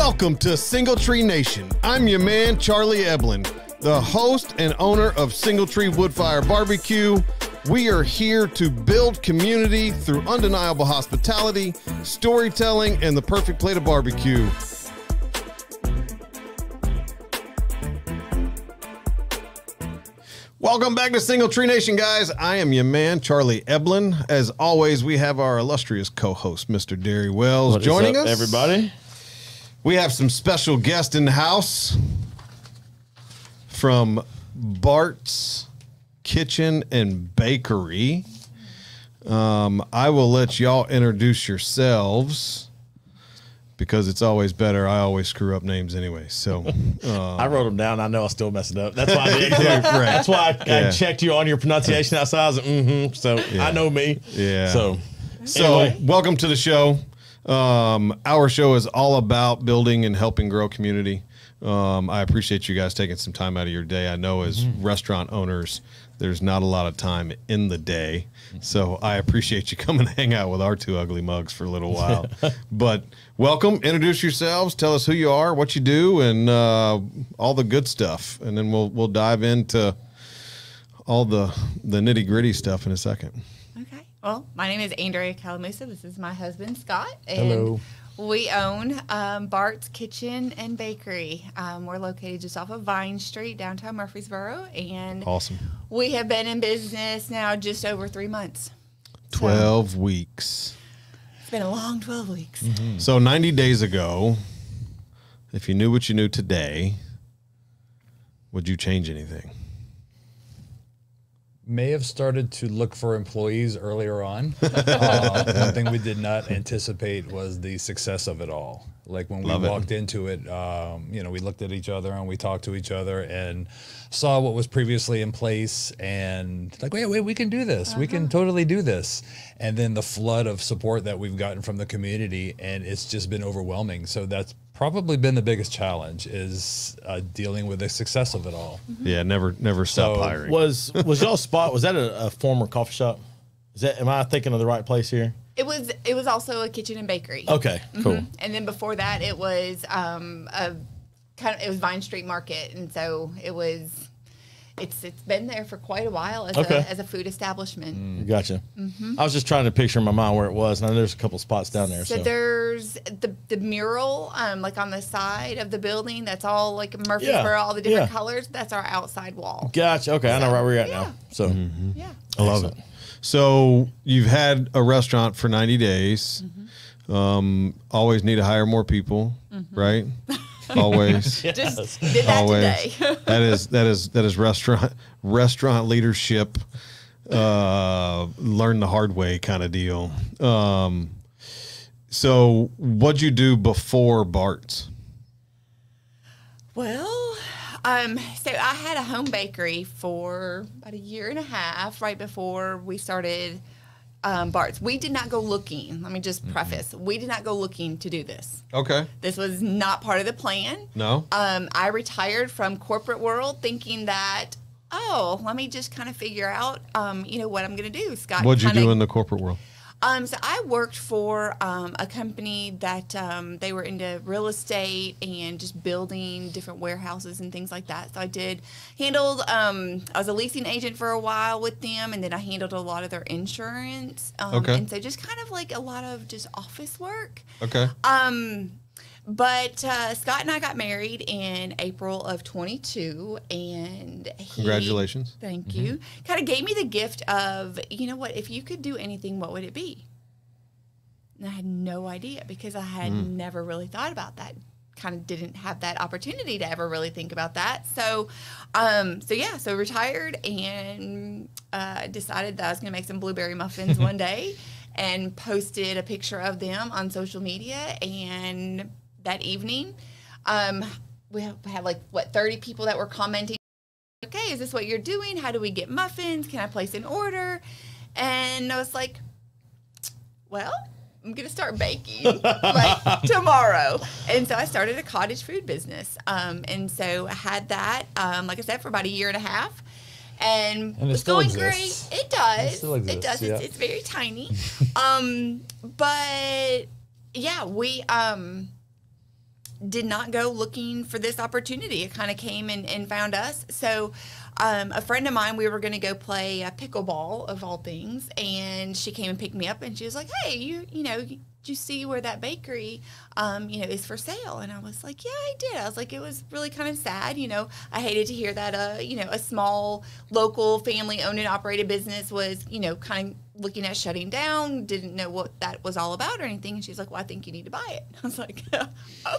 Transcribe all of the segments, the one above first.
Welcome to Single Tree Nation. I'm your man, Charlie Eblin, the host and owner of Single Tree Woodfire Barbecue. We are here to build community through undeniable hospitality, storytelling, and the perfect plate of barbecue. Welcome back to Single Tree Nation, guys. I am your man, Charlie Eblin. As always, we have our illustrious co-host, Mr. Derry Wells, joining us. Everybody. We have some special guests in the house from Bart's Kitchen and Bakery. I will let y'all introduce yourselves because it's always better. I always screw up names anyway. So I wrote them down. I know I still messed it up. That's why I did. That's why I checked you on your pronunciation outside. I was like, So I know me. Yeah. So anyway, welcome to the show. Our show is all about building and helping grow community. I appreciate you guys taking some time out of your day. I know as restaurant owners, there's not a lot of time in the day. So I appreciate you coming to hang out with our two ugly mugs for a little while. But welcome, introduce yourselves, tell us who you are, what you do, and all the good stuff. And then we'll dive into all the nitty gritty stuff in a second. Okay. Well, my name is Andrea Calamusa. This is my husband, Scott. And hello. We own Bart's Kitchen and Bakery. We're located just off of Vine Street, downtown Murfreesboro. And awesome. We have been in business now just over 3 months. 12 weeks. It's been a long 12 weeks. So 90 days ago, if you knew what you knew today, would you change anything? May have started to look for employees earlier on. One thing we did not anticipate was the success of it all. Like when we walked into it, we looked at each other and we talked to each other and saw what was previously in place and like, wait, we can do this. We can totally do this. And then the flood of support that we've gotten from the community, and it's just been overwhelming. So that's probably been the biggest challenge is dealing with the success of it all. Yeah, never stop hiring. Was y'all's spot, was that a former coffee shop? Am I thinking of the right place here? It was also a kitchen and bakery. Okay, cool. And then before that, it was it was Vine Street Market, and so it's been there for quite a while as a food establishment. Gotcha. I was just trying to picture in my mind where it was, and I know there's a couple spots down there. So there's the mural, like on the side of the building. That's all like Murfreesboro, all the different colors. That's our outside wall. Gotcha. Okay, I know right where you're at now. So yeah, I love it. So you've had a restaurant for 90 days. Always need to hire more people, right? Always. Just did that today. that is restaurant leadership. Learn the hard way kind of deal. So what'd you do before Bart's? Well, so I had a home bakery for about 1.5 years, right before we started Bart's. We did not go looking. Let me just preface. We did not go looking to do this. Okay. This was not part of the plan. No. I retired from corporate world thinking that, let me just kind of figure out, what I'm going to do. Scott, what'd you do in the corporate world? So I worked for a company that they were into real estate and just building different warehouses and things like that. So I was a leasing agent for a while with them, and then I handled a lot of their insurance. And so just kind of like a lot of just office work. Okay. But Scott and I got married in April of 22, and congratulations. Thank you. Kind of gave me the gift of, if you could do anything, what would it be? And I had no idea because I had never really thought about that. Kind of didn't have that opportunity to ever really think about that. So retired and decided that I was going to make some blueberry muffins one day and posted a picture of them on social media. And that evening, we had 30 people that were commenting. Okay, is this what you're doing? How do we get muffins? Can I place an order? And I was like, well, I'm going to start baking tomorrow. And so I started a cottage food business. And so I had that, like I said, for about 1.5 years. And it's going great. It does. It still exists. It does. Yeah. It's very tiny. But yeah, we did not go looking for this opportunity. It kind of came and found us. So a friend of mine, we were going to go play pickleball of all things, and she came and picked me up, and she was like, hey, you know, did you see where that bakery, you know, is for sale? And I was like, yeah, I did. I was like, it was really kind of sad. You know, I hated to hear that, you know, a small local family owned and operated business was, you know, kind of looking at shutting down, didn't know what that was all about or anything. And she's like, well, I think you need to buy it. I was like,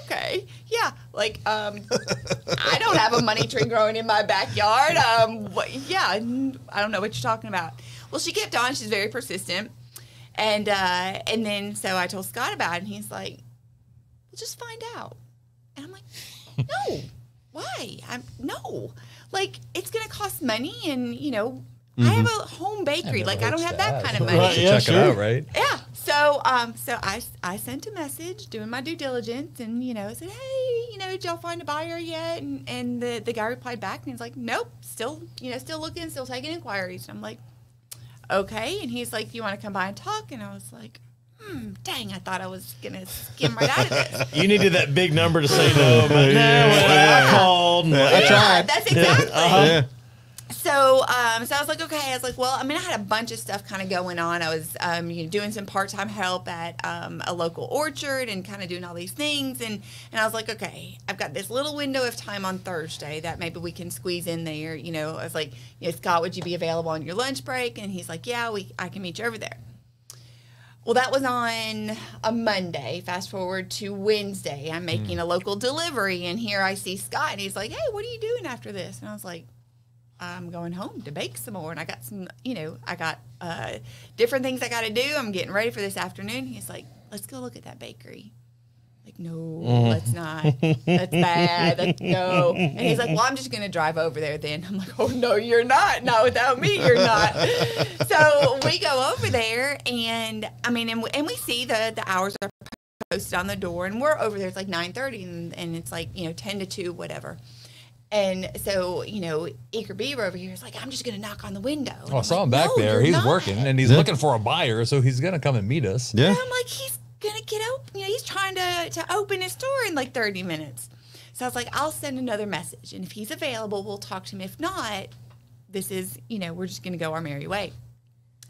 okay, yeah. Like, I don't have a money tree growing in my backyard. Yeah, I don't know what you're talking about. Well, she kept on. She's very persistent. And then so I told Scott about it, and he's like, well, just find out. And I'm like, no, why? No. Like, it's going to cost money, and, you know, I have a home bakery. Like, I don't have that kind of money. Right, yeah, check it out, right? Yeah. So I sent a message doing my due diligence, and, you know, said, hey, you know, did y'all find a buyer yet? And the guy replied back, and he's like, nope, still looking, still taking inquiries. And I'm like, okay. And he's like, you want to come by and talk? And I was like, dang, I thought I was going to skim right out of this. You needed that big number to say no, but I called. I tried. That's exactly. Yeah. So I was like, okay. I was like, well, I mean, I had a bunch of stuff kind of going on. I was you know, doing some part-time help at a local orchard and kind of doing all these things. And I was like, okay, I've got this little window of time on Thursday that maybe we can squeeze in there. You know, I was like, you know, Scott, would you be available on your lunch break? And he's like, yeah, I can meet you over there. Well, that was on a Monday. Fast forward to Wednesday. I'm making a local delivery, and here I see Scott, and he's like, hey, what are you doing after this? And I was like, I'm going home to bake some more. And I got some, you know, I got different things I got to do. I'm getting ready for this afternoon. He's like, let's go look at that bakery. Like, no, let's not. That's bad. No. And he's like, well, I'm just going to drive over there then. I'm like, oh, no, you're not. Not without me, you're not. So we go over there, and, I mean, and we see the hours are posted on the door, and we're over there. It's like 9:30, and it's like, you know, 10 to 2, whatever. And so, you know, Eager Beaver over here is like, I'm just going to knock on the window. Oh, I saw him back there. He's working, and he's looking for a buyer, so he's going to come and meet us. Yeah. And I'm like, he's going to get open. You know, he's trying to open his store in like 30 minutes. So I was like, I'll send another message. And if he's available, we'll talk to him. If not, this is, you know, we're just going to go our merry way.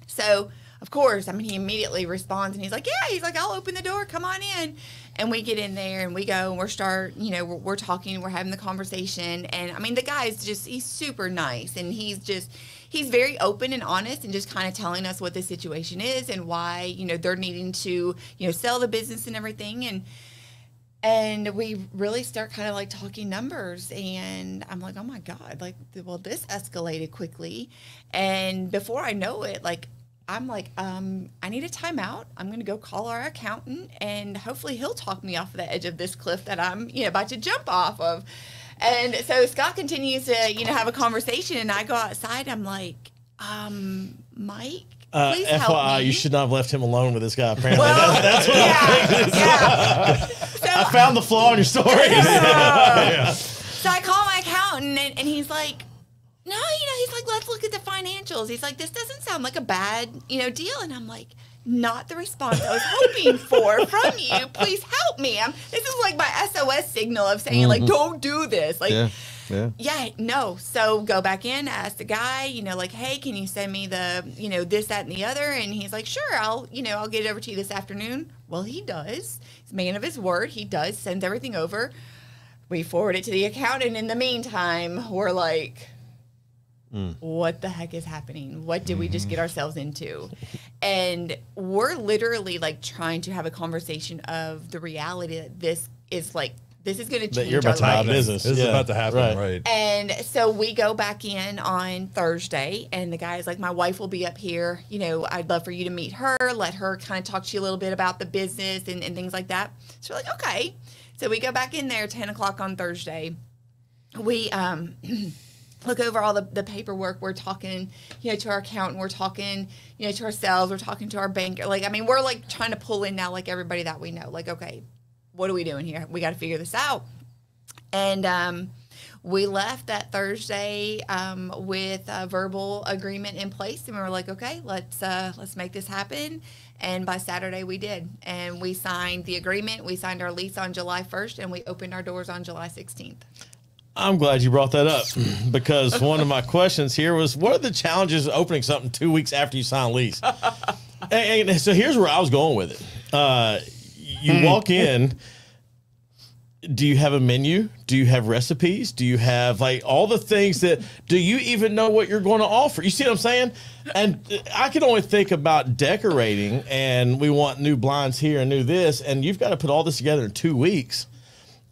So, of course, I mean, he immediately responds, and he's like, yeah, he's like, I'll open the door. Come on in. And we get in there, and we go, and we're talking, we're having the conversation. And, I mean, the guy's just, he's super nice. And he's very open and honest and just kind of telling us what the situation is and why, you know, they're needing to, you know, sell the business and everything. And we really start kind of like talking numbers, and I'm like, oh my God, like, well, this escalated quickly. And before I know it, like, I'm like, I need a timeout. I'm going to go call our accountant, and hopefully he'll talk me off the edge of this cliff that I'm, you know, about to jump off of. And so Scott continues to, you know, have a conversation, and I go outside. I'm like, Mike, please help FYI, me. you should not have left him alone with this guy, apparently. Well, that's what I'm thinking. yeah. So, I found the flaw in your story. yeah. So I call my accountant, and he's like, no, you know, he's like, let's look at the financials. He's like, this doesn't sound like a bad, you know, deal. And I'm like, not the response I was hoping for from you. Please help me. This is like my SOS signal of saying, like, don't do this. Like, yeah, no. So go back in, ask the guy, you know, like, hey, can you send me the, you know, this, that, and the other? And he's like, sure, I'll get it over to you this afternoon. Well, he does. He's a man of his word. He does, sends everything over. We forward it to the accountant. In the meantime, we're like, what the heck is happening? What did we just get ourselves into? And we're literally like trying to have a conversation of the reality that this is going to change that you're about to have business. This is about to happen, right? And so we go back in on Thursday, and the guy's like, my wife will be up here. You know, I'd love for you to meet her, let her kind of talk to you a little bit about the business and things like that. So we're like, okay. So we go back in there 10 o'clock on Thursday. We look over all the paperwork. We're talking, you know, to our accountant. We're talking, you know, to ourselves. We're talking to our banker. Like, I mean, we're like trying to pull in now, like, everybody that we know. Like, okay, what are we doing here? We got to figure this out. And we left that Thursday with a verbal agreement in place, and we were like, okay, let's make this happen. And by Saturday we did, and we signed the agreement. We signed our lease on July 1st, and we opened our doors on July 16th. I'm glad you brought that up because one of my questions here was, what are the challenges of opening something 2 weeks after you sign a lease? and so here's where I was going with it. You walk in. Do you have a menu? Do you have recipes? Do you have like all the things that, do you even know what you're going to offer? You see what I'm saying? And I can only think about decorating, and we want new blinds here and new this, and you've got to put all this together in 2 weeks.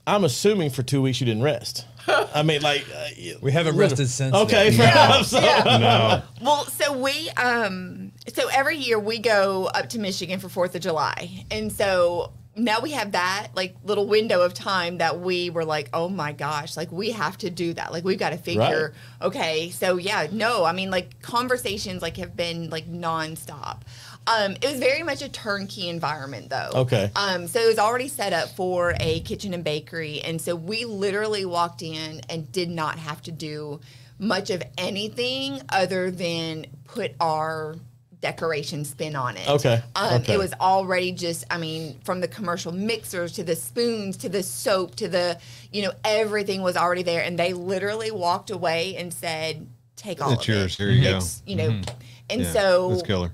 I'm assuming for 2 weeks you didn't rest. I mean, like we haven't rested since. Okay, then. No. Well, so we so every year we go up to Michigan for 4th of July, and so now we have that like little window of time that we were like, oh my gosh, like we have to do that. Like we've got to figure, okay, so yeah, no, I mean like conversations like have been like nonstop. It was very much a turnkey environment though. Okay. So it was already set up for a kitchen and bakery. And so we literally walked in and did not have to do much of anything other than put our decoration spin on it. Okay. It was already just, I mean, from the commercial mixers to the spoons to the soap to the, you know, everything was already there. And they literally walked away and said, take all It's of yours. it. Here you go. You know, and Yeah, so that's killer.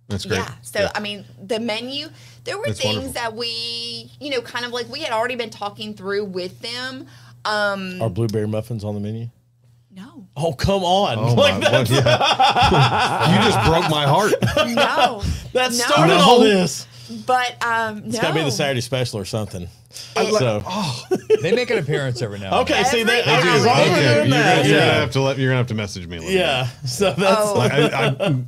That's great. yeah. So, I mean, the menu, there were That's things wonderful. that we, you know, kind of like we had already been talking through with them. Are blueberry muffins on the menu? No. Oh, come on. Oh like my, that, yeah. You just broke my heart. No. that No. started No. all this. But, It's got to be the Saturday special or something. It- So, They make an appearance every now. okay, And see, Every that, time. as long as Okay, we're you're doing gonna, that, you're yeah. gonna have to you're gonna have to message me a little Yeah. So that's Oh. bit.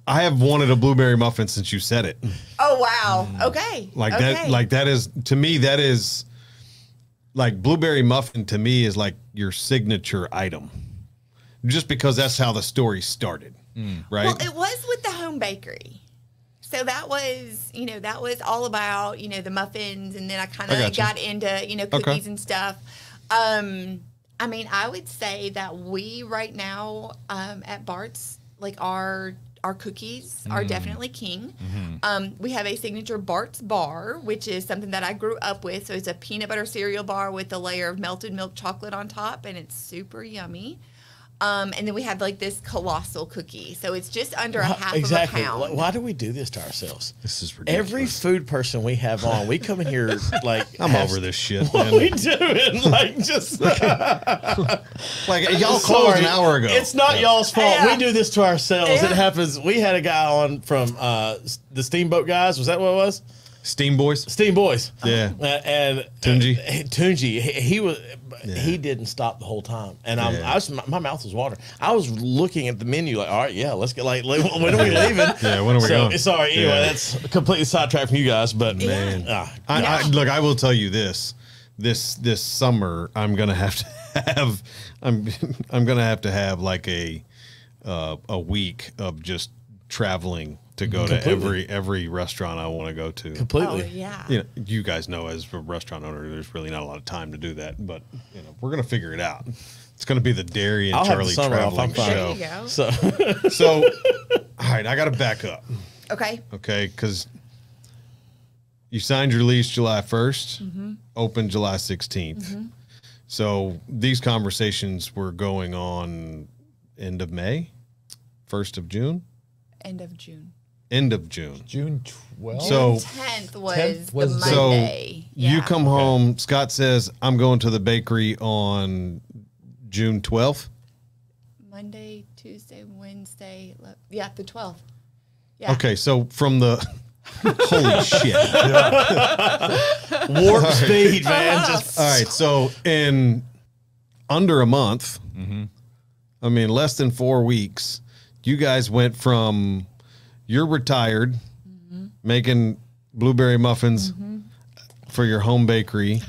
I have wanted a blueberry muffin since you said it. Oh, wow. Okay. Like okay. that. Like that is to me. That is like blueberry muffin to me is like your signature item, just because that's how the story started, right? Well, it was with the home bakery. So that was, you know, that was all about, you know, the muffins. And then I kind I of gotcha. got into, you know, cookies and stuff. I mean, I would say that we right now at Bart's, like our cookies are definitely king. We have a signature Bart's bar, which is something that I grew up with. So it's a peanut butter cereal bar with a layer of melted milk chocolate on top, and it's super yummy. And then we have like this colossal cookie. So it's just under a half exactly. of a pound. Why do we do this to ourselves? This is ridiculous. Every food person we have on, we come in here like I'm over this shit. What Man. we doing? Like just Like y'all closed Sorry. an hour ago. It's not y'all's fault. Yeah. We do this to ourselves. Yeah. It happens. We had a guy on from the Steamboat guys. Was that what it was? Steam Boys. Steam Boys. Yeah. And Tunji. Tunji. He was. He didn't stop the whole time, and Yeah. my mouth was watering. I was looking at the menu like, all right, yeah, let's get like, when are we leaving? Yeah, when are we going? Sorry, anyway, Yeah. that's completely sidetracked from you guys, but Man. ah, Look, I will tell you this summer I'm gonna have to have I'm gonna have to have like a week of just traveling to go Completely. to every restaurant I want to go to. completely. Oh, yeah. You know, you guys know as a restaurant owner, there's really not a lot of time to do that, but you know, we're gonna figure it out. It's gonna be the Dairy and I'll have the Charlie summer off. traveling I'm fine. There show. you go. So So, all right, I got to back up, Okay. okay? Because you signed your lease July 1st, opened July 16th. So these conversations were going on end of May, 1st of June, End of June. end of June. June 12th. So 10th was, 10th was the so Monday. you Yeah. come home. Scott says, "I'm going to the bakery on June 12th." Monday, Tuesday, Wednesday. Yeah, the 12th. Yeah. Okay, so from the holy shit. warp speed, man. Just All right, so in under a month, I mean, less than 4 weeks, you guys went from you're retired, making blueberry muffins for your home bakery.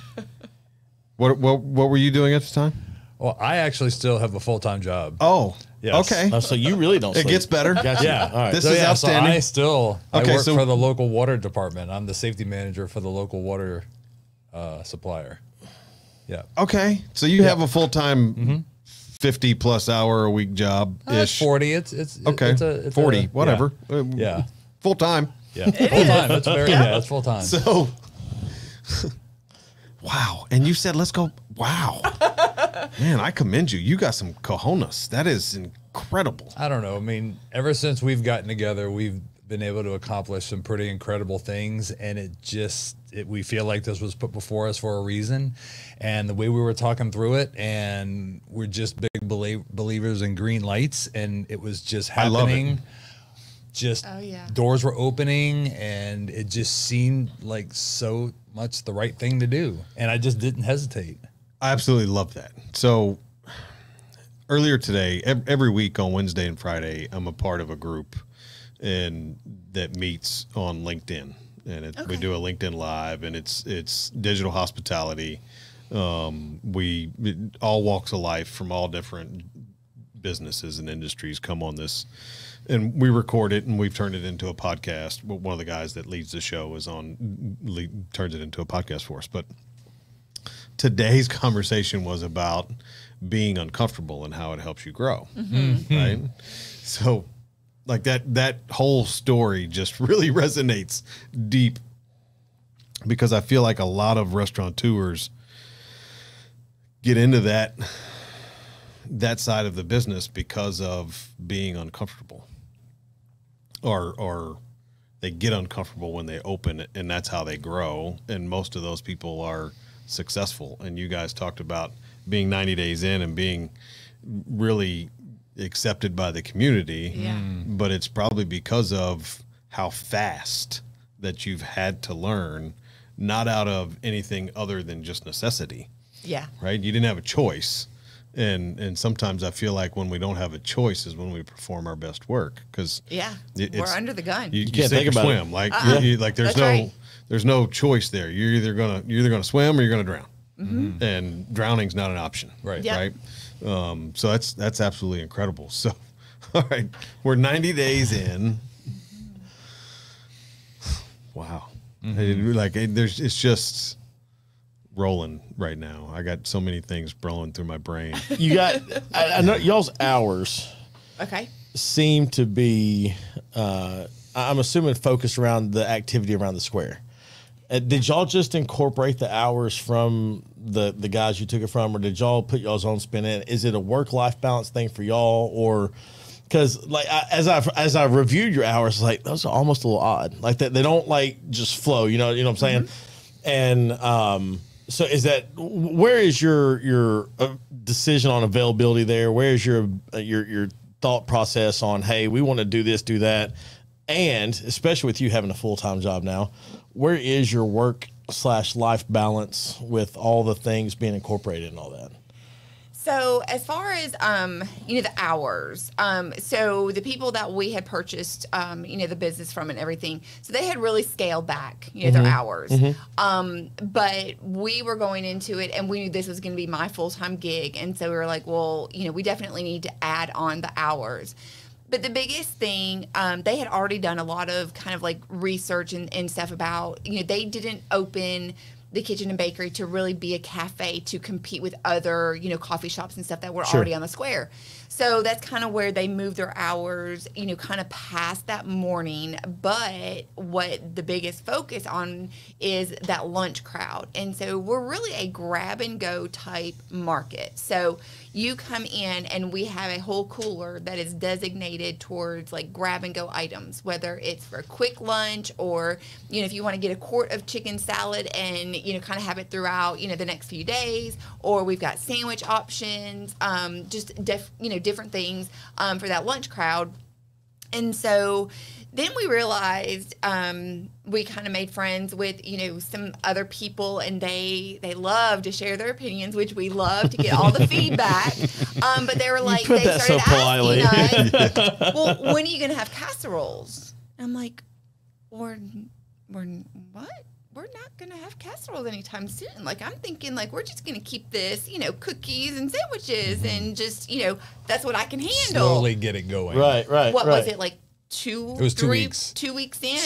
What were you doing at the time? well, I actually still have a full-time job. Oh, Yes. okay. oh, so you really don't. It sleep. gets better. Gotcha. Yeah. All right. This So, is yeah, outstanding. So I Okay, work so- for the local water department. I'm the safety manager for the local water supplier. Yeah. Okay. So you have a full-time 50+ hour a week job ish. 40. It's okay. It's 40, whatever. Yeah. Full time. Yeah. Full time. It's very yeah, it's full time. So wow. And you said let's go. Wow. Man, I commend you. You got some cojones. That is incredible. I don't know. I mean, ever since we've gotten together, we've been able to accomplish some pretty incredible things, and we feel like this was put before us for a reason. And the way we were talking through it, and we're just big believers in green lights, and it was just happening. I love it. Just doors were opening, and it just seemed like so much the right thing to do, and I just didn't hesitate. I absolutely love that. So earlier today, every week on Wednesday and Friday, I'm a part of a group and that meets on LinkedIn, and we do a LinkedIn Live, and it's digital hospitality. We all walks of life from all different businesses and industries come on this, and we record it, and we've turned it into a podcast. One of the guys that leads the show turns it into a podcast for us. But today's conversation was about being uncomfortable and how it helps you grow, right? So like that whole story just really resonates deep, because I feel like a lot of restaurateurs get into that side of the business because of being uncomfortable, or they get uncomfortable when they open it, and that's how they grow. And most of those people are successful. And you guys talked about being 90 days in and being really accepted by the community, but it's probably because of how fast that you've had to learn, not out of anything other than just necessity. Yeah. Right? You didn't have a choice. And sometimes I feel like when we don't have a choice is when we perform our best work, because we're under the gun. You can't think about swim. Like there's no choice there. You're either gonna swim or you're gonna drown, and drowning's not an option. Right. Right. So that's absolutely incredible. So, all right, we're 90 days in. Wow. It's just rolling right now. I got so many things rolling through my brain. You got, I know y'all's hours seem to be, I'm assuming focused around the activity around the square. Did y'all just incorporate the hours from the guys you took it from, or did y'all put y'all's own spin in? Is it a work-life balance thing for y'all, or because as I reviewed your hours, like those are almost a little odd, like that they don't like just flow, you know what I'm saying? And so is that, where is your decision on availability there? Where is your thought process on, hey, we want to do this, do that, and especially with you having a full-time job now, where is your work/life balance with all the things being incorporated and all that? So as far as, the hours, so the people that we had purchased, the business from and everything, so they had really scaled back, their hours. But we were going into it and we knew this was going to be my full-time gig. And so we were like, well, we definitely need to add on the hours. But the biggest thing, they had already done a lot of kind of like research and stuff about, they didn't open the kitchen and bakery to really be a cafe to compete with other, coffee shops and stuff that were already on the square. So that's kind of where they moved their hours, kind of past that morning. But what the biggest focus on is that lunch crowd. And so we're really a grab and go type market. So you come in and we have a whole cooler that is designated towards like grab and go items, whether it's for a quick lunch or, if you want to get a quart of chicken salad and, kind of have it throughout, the next few days, or we've got sandwich options, different things for that lunch crowd. And so then we realized we kind of made friends with, some other people, and they love to share their opinions, which we love to get all the feedback. But they were like, they started asking us, well, when are you going to have casseroles? And I'm like, we're what? We're not going to have casseroles anytime soon. Like, I'm thinking, like, we're just going to keep this, cookies and sandwiches and just, that's what I can handle. Slowly get it going. Right. What was it, like It was 2 weeks. 2 weeks in.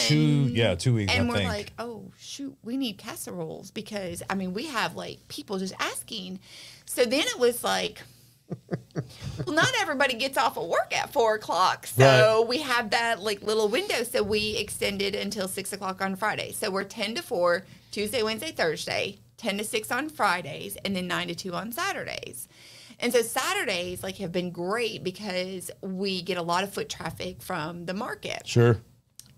2 weeks. And I we're think. like, oh shoot, we need casseroles because I mean we have like people just asking. So then it was like, well, not everybody gets off of work at 4 o'clock. So we have that like little window. So we extended until 6 o'clock on Friday. So we're 10 to 4, Tuesday, Wednesday, Thursday, 10 to 6 on Fridays, and then 9 to 2 on Saturdays. And so Saturdays like have been great because we get a lot of foot traffic from the market. Sure.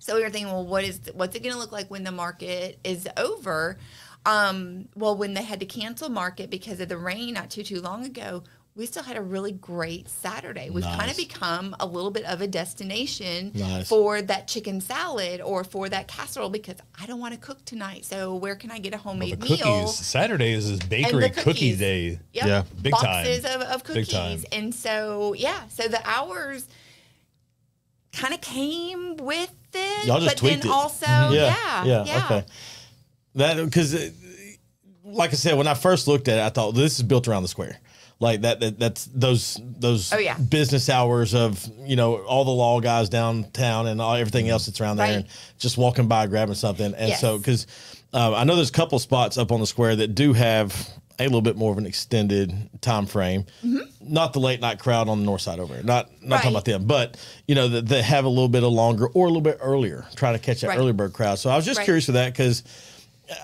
So we were thinking, well, what's it going to look like when the market is over? Well, when they had to cancel market because of the rain not too long ago, we still had a really great Saturday. We've kind of become a little bit of a destination for that chicken salad or for that casserole because I don't want to cook tonight. So where can I get a homemade meal? Saturday is bakery cookie day. Yep. Yeah. Big time. Boxes of cookies. Big time. And so, so the hours kind of came with it. Y'all just tweaked then it. also, Okay. That, because, like I said, when I first looked at it, I thought this is built around the square. Like that's those business hours of, all the law guys downtown and everything else that's around there and just walking by, grabbing something. And so, because I know there's a couple spots up on the square that do have a little bit more of an extended time frame. Not the late night crowd on the north side over there. Not talking about them, but that they have a little bit of longer or a little bit earlier, trying to catch that early bird crowd. So I was just curious with that because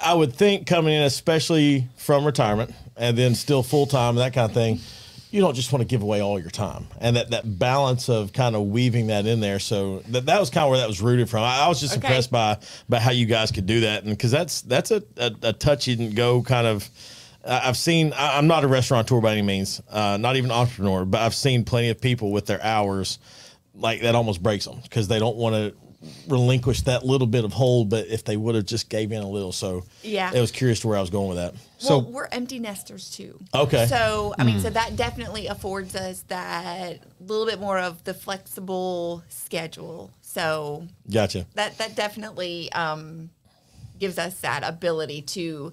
I would think coming in, especially from retirement and then still full time, that kind of thing, you don't just want to give away all your time, and that balance of kind of weaving that in there. So that was kind of where that was rooted from. I was just impressed by how you guys could do that, and because that's a touch and go kind of. I've seen. I'm not a restaurateur by any means, not even an entrepreneur, but I've seen plenty of people with their hours like that almost breaks them because they don't want to relinquish that little bit of hold, but if they would have just gave in a little. So I was curious to where I was going with that. Well, we're empty nesters too. Okay. So I mean, so that definitely affords us that little bit more of the flexible schedule. So gotcha. That definitely gives us that ability to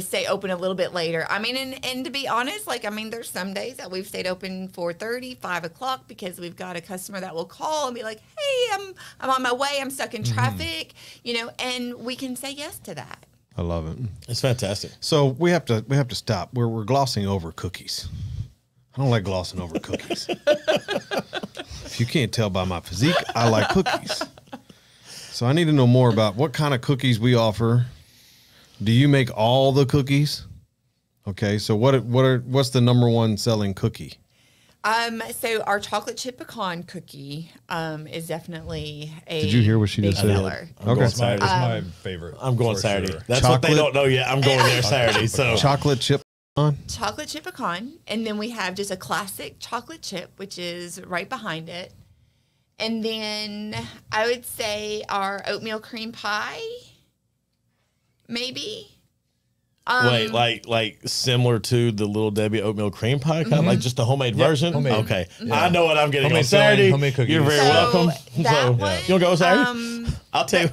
stay open a little bit later. I mean, and to be honest, there's some days that we've stayed open 4:30, 5 o'clock because we've got a customer that will call and be like, hey, I'm on my way. I'm stuck in traffic, and we can say yes to that. I love it. It's fantastic. So we have to stop. We're glossing over cookies. I don't like glossing over cookies. If you can't tell by my physique, I like cookies. So I need to know more about what kind of cookies we offer. Do you make all the cookies? Okay, so what's the number one selling cookie? So our chocolate chip pecan cookie is definitely a. Did you hear what she just said? Seller. Okay, It's my favorite. I'm going Saturday. Sure. That's what they don't know yet. I'm going there Saturday. So chocolate chip pecan. Chocolate chip pecan, and then we have just a classic chocolate chip, which is right behind it, and then I would say our oatmeal cream pie. Maybe. Wait, like similar to the Little Debbie oatmeal cream pie, kind of like just a homemade version. Homemade. Okay, I know what I'm getting Homemade on Saturday. filling, homemade cookies. You're very welcome. That one, you want to go Saturday? I'll tell you.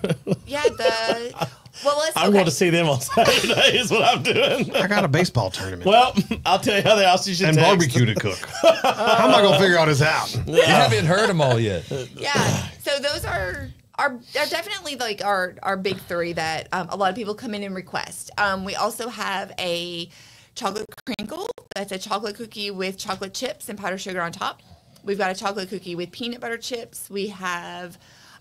I'm going to see them on Saturday. Is what I'm doing. I got a baseball tournament. Well, I'll tell you how they also should and text. barbecue to cook. How am I gonna figure all this out? You haven't heard them all yet. Yeah. So those are definitely like our big three that a lot of people come in and request. We also have a chocolate crinkle. That's a chocolate cookie with chocolate chips and powdered sugar on top. We've got a chocolate cookie with peanut butter chips. We have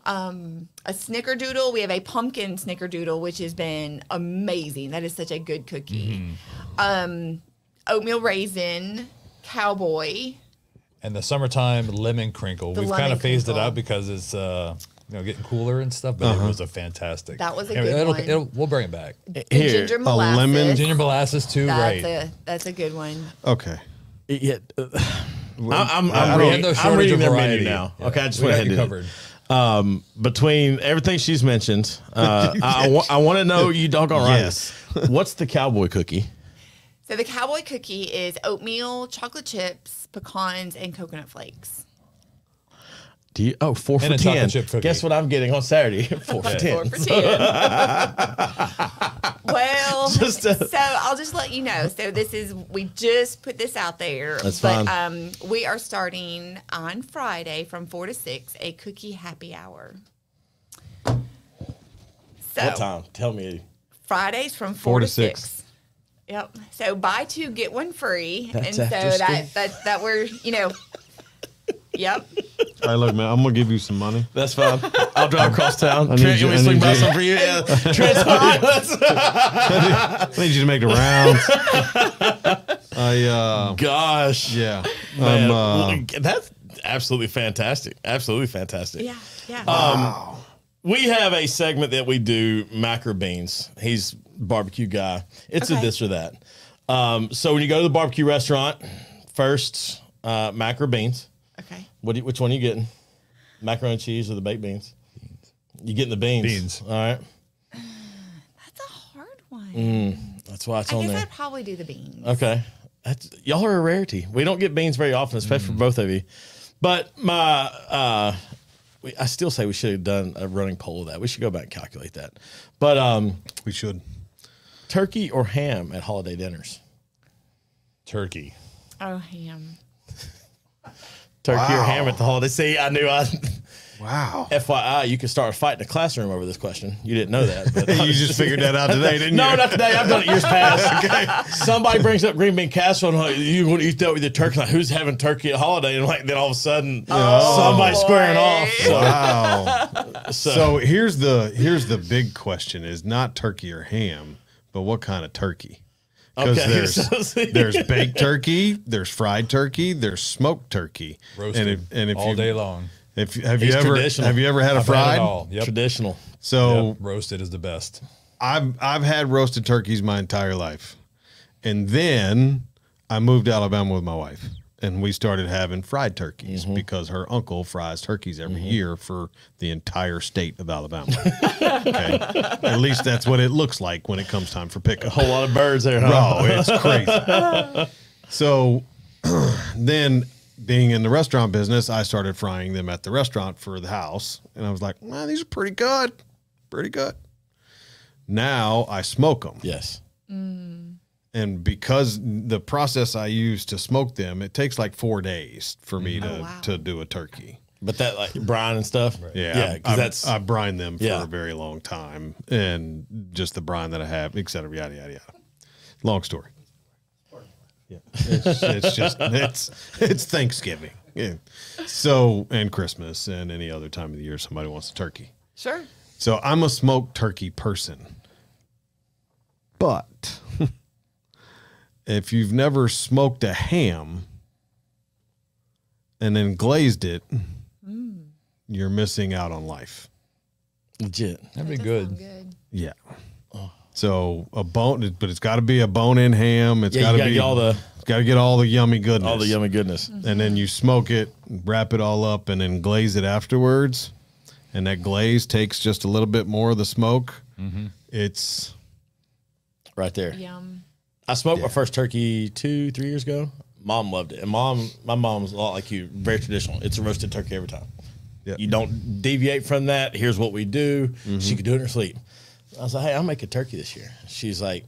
a snickerdoodle. We have a pumpkin snickerdoodle, which has been amazing. That is such a good cookie. Oatmeal raisin, cowboy. And the summertime lemon crinkle. We've kind of phased it out because it's getting cooler and stuff, but it was a fantastic. That was a good one. We'll bring it back. Here, Ginger molasses. lemon- Ginger molasses too, right? That's a good one. Okay. Yeah. I'm We have no I'm shortage reading of their variety. menu now. Yeah. Okay, I just We went got ahead you and did covered. it. Between everything she's mentioned, I want to know you doggone right. Yes. What's the cowboy cookie? So the cowboy cookie is oatmeal, chocolate chips, pecans, and coconut flakes. Do you? Oh, 4 for And a 10. chocolate chip cookie. Guess what I'm getting on Saturday? 4 for 10. 4 for 10. Well, Well, so I'll just let you know. So we just put this out there. That's but, fine. We are starting on Friday from 4 to 6, a cookie happy hour. So, What time? Tell me. Fridays from 4 to 6. Yep. So buy 2, get 1 free. That's and so after that we're, yep. All right, look, man, I'm gonna give you some money. That's fine. I'll drive across town. I need Trent, you- you I want me to swing need by you- some for you? Yeah. Trent, I need you to make the rounds. gosh. Yeah. Man, that's absolutely fantastic. Absolutely fantastic. Yeah. Yeah. We have a segment that we do, Macro Beans. He's a barbecue guy. It's a Okay. this or that. So when you go to the barbecue restaurant, first, Macro Beans. Okay. Which one are you getting? Macaroni and cheese or the baked beans? You getting the beans? Beans. All right. That's a hard one. That's why it's I on guess there. I'd probably do the beans. Okay. Y'all are a rarity. We don't get beans very often, especially for both of you. But I still say we should have done a running poll of that. We should go back and calculate that. But We should. turkey or ham at holiday dinners? Turkey. Oh, ham. Turkey or ham at the holiday? See, I knew Wow. FYI, you could start a fight in the classroom over this question. You didn't know that. But You just figured that out today, didn't No, you? not today. I've done it years past. Okay. Somebody brings up green bean casserole and like, you want to eat that with your turkey? Like, who's having turkey at holiday? And like, then all of a sudden, somebody's boy. squaring off. So, Wow. So here's the big question: is not turkey or ham, but what kind of turkey? Because Okay. there's baked turkey, there's fried turkey, there's smoked turkey, Roasted if all you, day long. Have you He's ever traditional. have you ever had a I've had fried? it all. Yep. traditional. So Yep. Roasted is the best. I've had roasted turkeys my entire life, and then I moved to Alabama with my wife, and we started having fried turkeys because her uncle fries turkeys every year for the entire state of Alabama. Okay, at least that's what it looks like when it comes time for A pickup. whole lot of birds there, huh? Oh, it's crazy. So then, being in the restaurant business, I started frying them at the restaurant for the house, and I was like, "Man, these are pretty good, pretty good." Now I smoke them. Yes. And because the process I use to smoke them, it takes like 4 days for me wow. to do a turkey. But that like brine and stuff. Yeah, Yeah. Because that's I brine them for Yeah. a very long time, and just the brine that I have, et cetera, yada yada yada. Long story. Yeah, it's just it's Thanksgiving, yeah. So and Christmas and any other time of the year somebody wants a turkey. Sure. So I'm a smoked turkey person, but if you've never smoked a ham and then glazed it, you're missing out on life. legit. That'd be That does good. sound good. Yeah. So a bone, but it's got to be a bone-in ham. It's Yeah, got you to gotta be get all the It's got to get all the yummy goodness. all the yummy goodness. And then you smoke it, wrap it all up, and then glaze it afterwards. And that glaze takes just a little bit more of the smoke. It's Right there. Yum. I smoked my first turkey 2-3 years ago. Mom loved it. And my mom's a lot like you, very traditional. It's a roasted turkey every time. Yeah. You don't deviate from that. Here's what we do. She could do it in her sleep. I was like, hey, I'll make a turkey this year. She's like,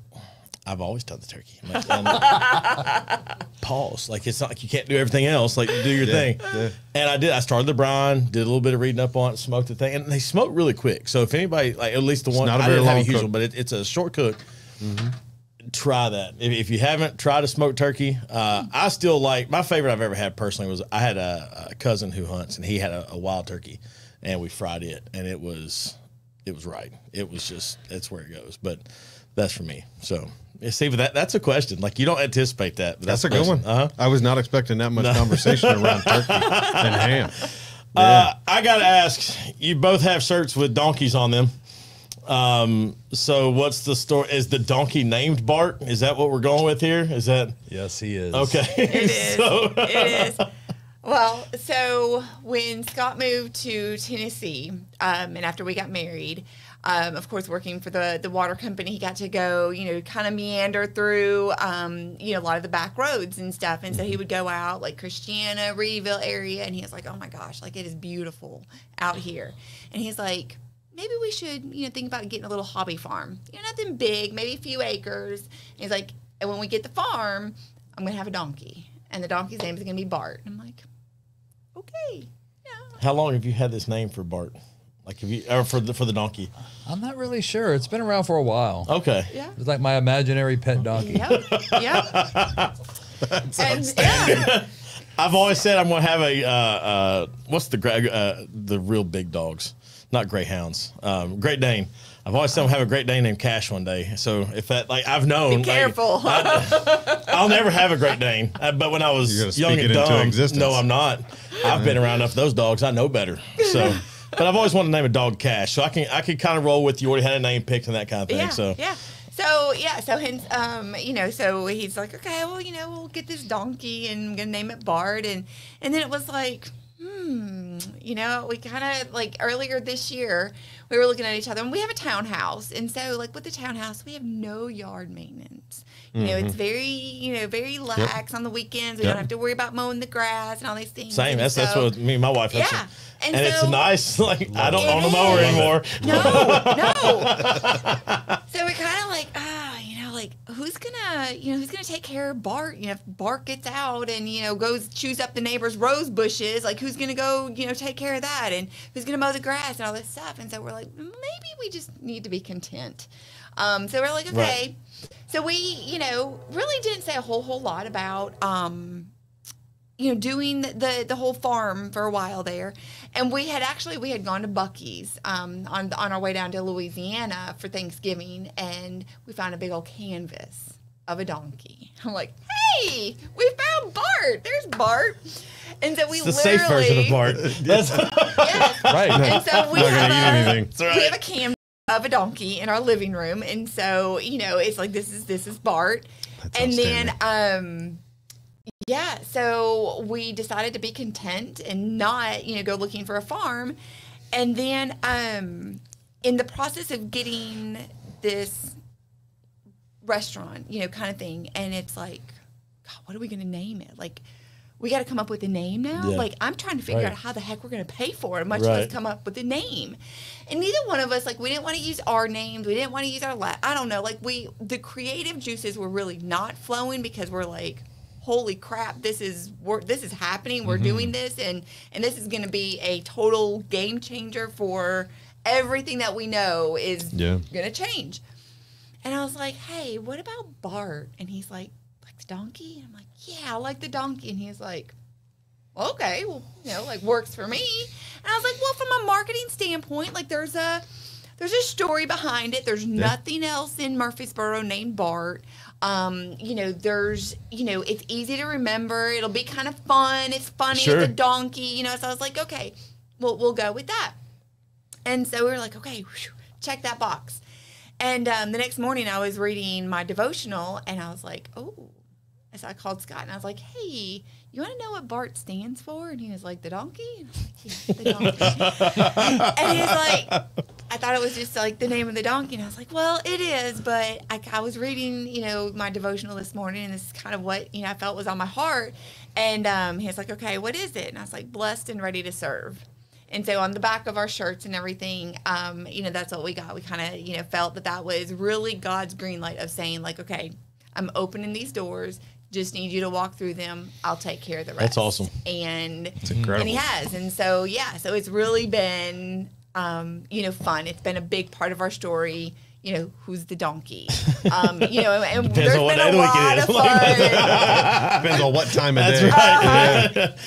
I've always done the turkey. I'm like, pause. Like, it's not like you can't do everything else. Like, do your thing. yeah. And I did. I started the brine, did a little bit of reading up on it, smoked the thing. And they smoke really quick. So if anybody, like at least the one, not a I very didn't have a long huge cook. one, but it's a short cook. Try that. If you haven't tried a smoked turkey, I still like, my favorite I've ever had personally was I had a cousin who hunts, and he had a wild turkey, and we fried it, and it was right. It was just, that's where it goes. But that's for me. So yeah, see, but that's a question. Like, you don't anticipate that. But That's a good one. Uh-huh. I was not expecting that much conversation around turkey and ham. Yeah. I got to ask, you both have shirts with donkeys on them. So what's the story? Is the donkey named Bart? Is that what we're going with here? Is that Yes, he is. okay? It is. It is. Well, so when Scott moved to Tennessee, and after we got married, of course, working for the water company, he got to go, kind of meander through, a lot of the back roads and stuff. And so he would go out like Christiana, Reedville area, and he was like, oh my gosh, like it is beautiful out here. And he's like, maybe we should, think about getting a little hobby farm. Nothing big, maybe a few acres. And he's like, and when we get the farm, I'm going to have a donkey. And the donkey's name is going to be Bart. I'm like, okay. Yeah. How long have you had this name for Bart? Like, have you, or for the donkey? I'm not really sure. It's been around for a while. Okay. Yeah. It's like my imaginary pet donkey. Yep. And, yeah. I've always said I'm going to have a, what's the real big dogs? Not greyhounds. Great Dane. I've always said I'm going to have a Great Dane named Cash one day. So if that, like, I've known. Be careful. I'll never have a Great Dane. But when I was young and dumb, no, I'm not. I've been around enough of those dogs. I know better. So, but I've always wanted to name a dog Cash. So I can kind of roll with you already had a name picked and that kind of thing. Yeah, So yeah. So hence, so he's like, okay, well, we'll get this donkey and I'm gonna name it Bart, and then it was like, we kind of like earlier this year we were looking at each other, and we have a townhouse, and so like with the townhouse we have no yard maintenance. It's very, very lax on the weekends. We don't have to worry about mowing the grass and all these things. Same. That's what me and my wife. Yeah. And it's nice. Like I don't own a mower anymore. No. So we're kind of like, who's gonna take care of Bart? If Bart gets out and goes chews up the neighbor's rose bushes, like who's gonna go take care of that, and who's gonna mow the grass and all this stuff? And so we're like, maybe we just need to be content. So we're like, okay. Right. So we really didn't say a whole lot about doing the whole farm for a while there. And we had gone to Buc-ee's on our way down to Louisiana for Thanksgiving, and we found a big old canvas of a donkey. I'm like, hey, we found Bart. There's Bart. And so we the safe version of Bart. That's yes. Right. And so we have a canvas of a donkey in our living room, and so it's like this is Bart. That's and then so we decided to be content and not, go looking for a farm. And then in the process of getting this restaurant, kind of thing, and it's like, God, what are we going to name it? Like, we got to come up with a name now. Yeah. Like, I'm trying to figure out how the heck we're going to pay for it, much less come up with a name. And neither one of us, like, we didn't want to use our names. We didn't want to use our I don't know. Like, the creative juices were really not flowing because we're like, holy crap, this is happening. We're doing this, and this is going to be a total game changer for everything that we know is going to change. And I was like, hey, what about Bart? And he's like the donkey? And I'm like, yeah, I like the donkey. And he's like, okay, well, works for me. And I was like, well, from a marketing standpoint, like there's a story behind it. There's nothing else in Murfreesboro named Bart. There's, it's easy to remember. It'll be kind of fun. It's funny. Sure. It's a donkey, so I was like, okay, we'll go with that. And so we were like, okay, check that box. And the next morning I was reading my devotional, and I was like, oh. And so I called Scott, and I was like, hey, you want to know what Bart stands for? And he was like, the donkey? And I was like, yeah, the donkey. And he's like, I thought it was just like the name of the donkey. And I was like, well, it is. But I was reading, my devotional this morning, and this is kind of what, I felt was on my heart. And he was like, okay, what is it? And I was like, blessed and ready to serve. And so on the back of our shirts and everything, that's what we got. We kind of, felt that was really God's green light of saying, like, okay, I'm opening these doors. Just need you to walk through them. I'll take care of the rest. That's awesome. And it's incredible. And he has. And so, so it's really been, fun. It's been a big part of our story. Who's the donkey? And Depends there's on what been a lot of fun. Depends on what time of That's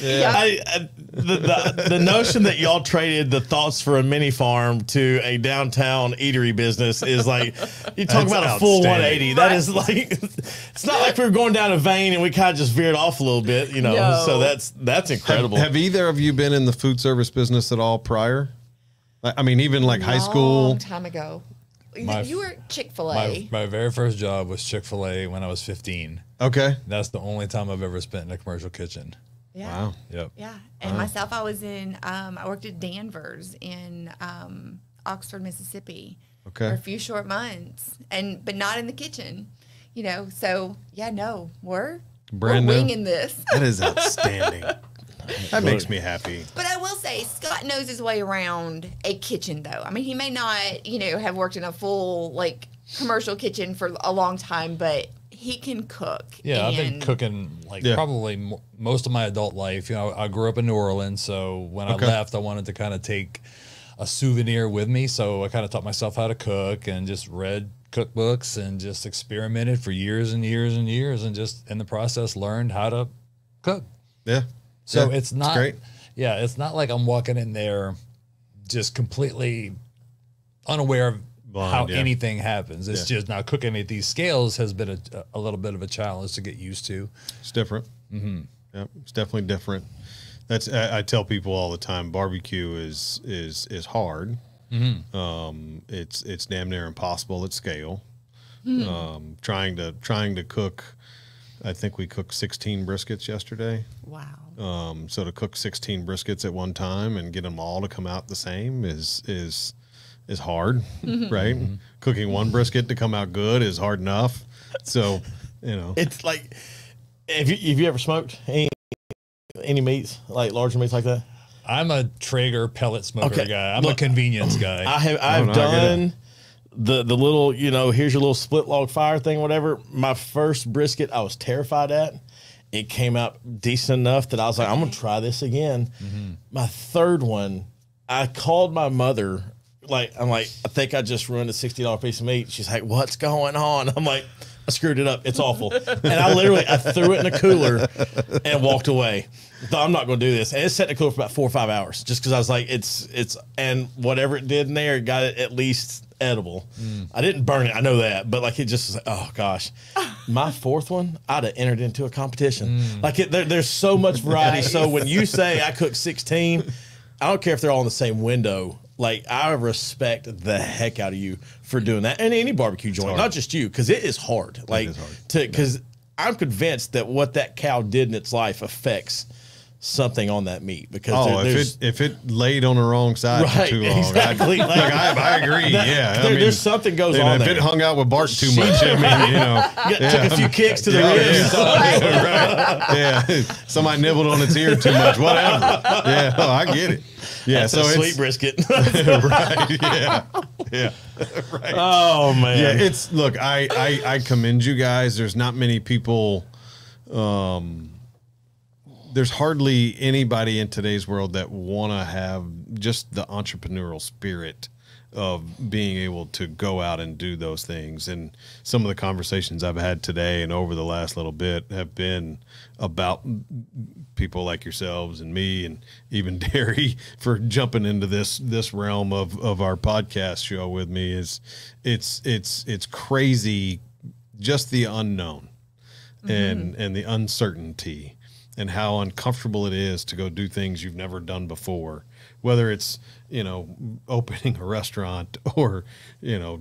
day. Right. Yeah. The notion that y'all traded the thoughts for a mini farm to a downtown eatery business is like, you talk about a full 180. That is like, it's not like we were going down a vein and we kind of just veered off a little bit, No. So that's incredible. Have either of you been in the food service business at all prior? I mean, even like high school? Long time ago. You were Chick-fil-A. My very first job was Chick-fil-A when I was 15. Okay. That's the only time I've ever spent in a commercial kitchen. Yeah. Wow. Yep. Yeah. And myself, I was in, I worked at Danvers in Oxford, Mississippi for a few short months, but not in the kitchen, So, we're brand new. winging this. That is outstanding. That makes me happy. But I will will say Scott knows his way around a kitchen, though. I mean, he may not, have worked in a full, like, commercial kitchen for a long time, but he can cook. Yeah, I've been cooking, like, probably most of my adult life. I grew up in New Orleans, so when I left, I wanted to kind of take a souvenir with me, so I kind of taught myself how to cook and just read cookbooks and just experimented for years and years and years, and just in the process learned how to cook. Yeah. So it's not great. Yeah, it's not like I'm walking in there just completely unaware of how anything happens. It's just now cooking at these scales has been a little bit of a challenge to get used to. It's different. Mm-hmm. Yeah, it's definitely different. I tell people all the time, barbecue is hard. Mm-hmm. It's damn near impossible at scale. Mm. Trying to cook, I think we cooked 16 briskets yesterday. Wow. So to cook 16 briskets at one time and get them all to come out the same is hard, right? Mm-hmm. Cooking one brisket to come out good is hard enough. So, it's like, have you ever smoked any meats, like larger meats like that? I'm a Traeger pellet smoker guy. I'm a convenience guy. I've done the little, here's your little split log fire thing, whatever. My first brisket I was terrified at. It came out decent enough that I was like, I'm going to try this again. Mm-hmm. My third one, I called my mother. I'm like, I think I just ruined a $60 piece of meat. She's like, what's going on? I'm like, I screwed it up. It's awful. And I threw it in a cooler and walked away. Thought, I'm not going to do this. And it sat in the cooler for about 4 or 5 hours just because I was like, and whatever it did in there, it got it at least edible. I didn't burn it. I know that. But it just was like, oh gosh. My fourth one, I'd have entered into a competition. There's so much variety. So when you say I cooked 16, I don't care if they're all in the same window. I respect the heck out of you for doing that. And any barbecue joint, not just you, because it is hard. Because I'm convinced that what that cow did in its life affects something on that meat. Because if it laid on the wrong side for too long, exactly. I agree. There's something goes on if there. it hung out with Bart too much, took a few kicks to the ribs. Right. Yeah, somebody nibbled on its ear too much. Whatever. Yeah, I get it. Yeah, that's so a sweet brisket. Right. Yeah. Yeah. Right. Oh man. Yeah. Look. I commend you guys. There's not many people. There's hardly anybody in today's world that want to have just the entrepreneurial spirit of being able to go out and do those things. And some of the conversations I've had today and over the last little bit have been about people like yourselves and me and even Derry for jumping into this realm of our podcast show with me. It's crazy, just the unknown and the uncertainty and how uncomfortable it is to go do things you've never done before, whether it's, opening a restaurant or,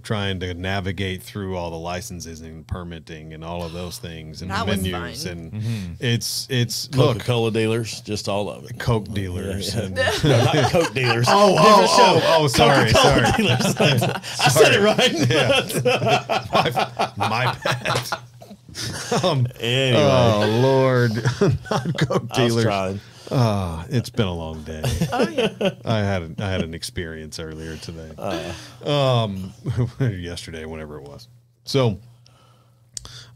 trying to navigate through all the licenses and permitting and all of those things and that menus. And it's Coca-Cola dealers, just all of it. Coke dealers. No, not Coke dealers. Sorry. Coca-Cola dealers. I said it right. Yeah. my bad. Anyway. Oh Lord, not Coke dealers. I was trying. It's been a long day. Oh yeah. I had an experience earlier today. Yesterday, whenever it was. So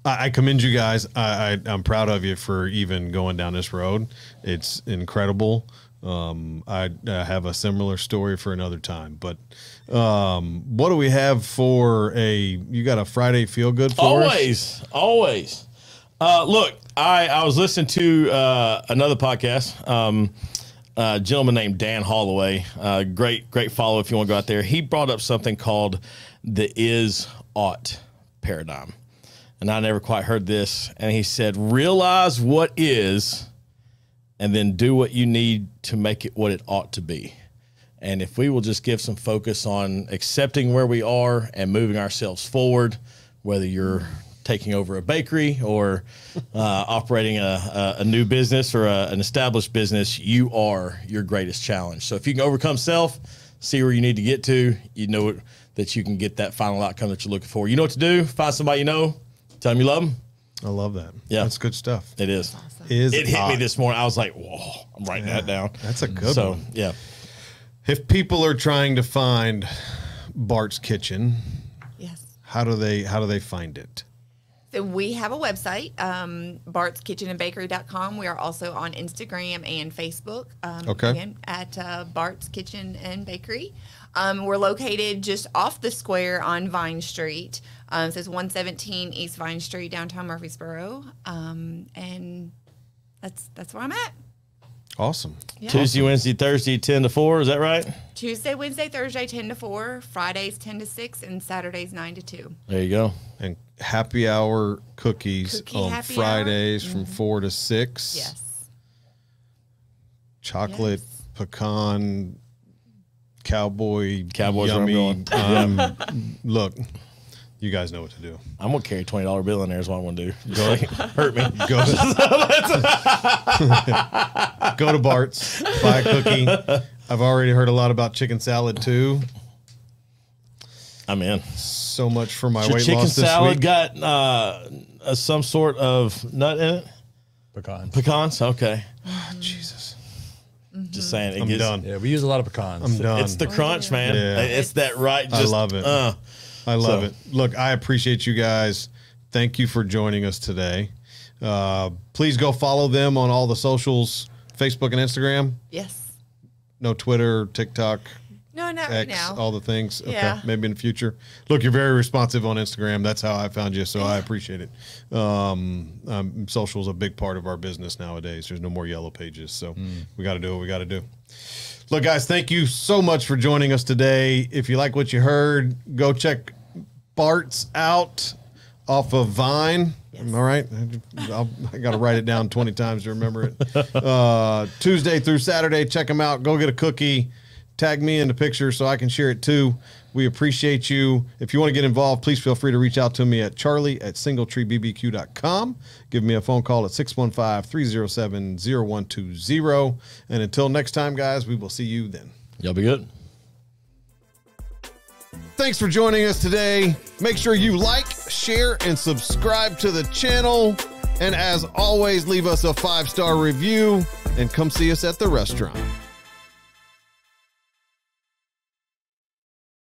I commend you guys. I'm proud of you for even going down this road. It's incredible. I have a similar story for another time, but what do we have for you got a Friday feel good for us? Always. Look, I was listening to another podcast, a gentleman named Dan Holloway, great follow if you want to go out there. He brought up something called the is-ought paradigm. And I never quite heard this. And he said, realize what is, and then do what you need to make it what it ought to be. And if we will just give some focus on accepting where we are and moving ourselves forward, whether you're taking over a bakery or operating a new business or an established business, you are your greatest challenge. So if you can overcome self, see where you need to get to, you know that you can get that final outcome that you're looking for. You know what to do. Find somebody you know. Tell them you love them. I love that. Yeah. That's good stuff. It is. It hit me this morning. I was like, whoa, I'm writing that down. That's a good one. Yeah. If people are trying to find Bart's Kitchen, Yes. how do they find it? So we have a website, bartskitchenandbakery.com. We are also on Instagram and Facebook. Okay. Again, at Bart's Kitchen and Bakery. We're located just off the square on Vine Street. So it's 117 East Vine Street, downtown Murfreesboro. And that's where I'm at. Awesome. Yeah. Tuesday, Wednesday, Thursday, 10 to 4. Is that right? Tuesday, Wednesday, Thursday, 10 to 4. Fridays, 10 to 6. And Saturdays, 9 to 2. There you go. And happy hour cookies on happy Fridays hour. from 4 to 6. Yes. Chocolate, Yes. pecan, cowboys yummy. Look, you guys know what to do. I'm going to carry a $20 bill in there is what I'm going to do. Just hurt me. Go to Bart's, buy a cookie. I've already heard a lot about chicken salad too. I'm in. So much for my Your weight chicken loss this salad week. got some sort of nut in it? Pecans? Okay. Jesus. Just saying. I'm done. Yeah, we use a lot of pecans. I'm done. It's the crunch, man. Yeah. It's that right. I love it. I love So- it. Look, I appreciate you guys. Thank you for joining us today. Please go follow them on all the socials, Facebook and Instagram. Yes. No Twitter, TikTok, No, not right X, now. all the things. Okay, Yeah. maybe in the future. Look, you're very responsive on Instagram. That's how I found you, so I appreciate it. Social is a big part of our business nowadays. There's no more yellow pages, so we got to do what we got to do. Look, guys, thank you so much for joining us today. If you like what you heard, go check Bart's out off of Vine. Am I right? I got to write it down 20 times to remember it. Tuesday through Saturday, check them out. Go get a cookie. Tag me in the picture so I can share it too. We appreciate you. If you want to get involved, please feel free to reach out to me at charlie@singletreebbq.com. Give me a phone call at 615-307-0120. And until next time, guys, we will see you then. Y'all be good. Thanks for joining us today. Make sure you like, share, and subscribe to the channel. And as always, leave us a 5-star review and come see us at the restaurant.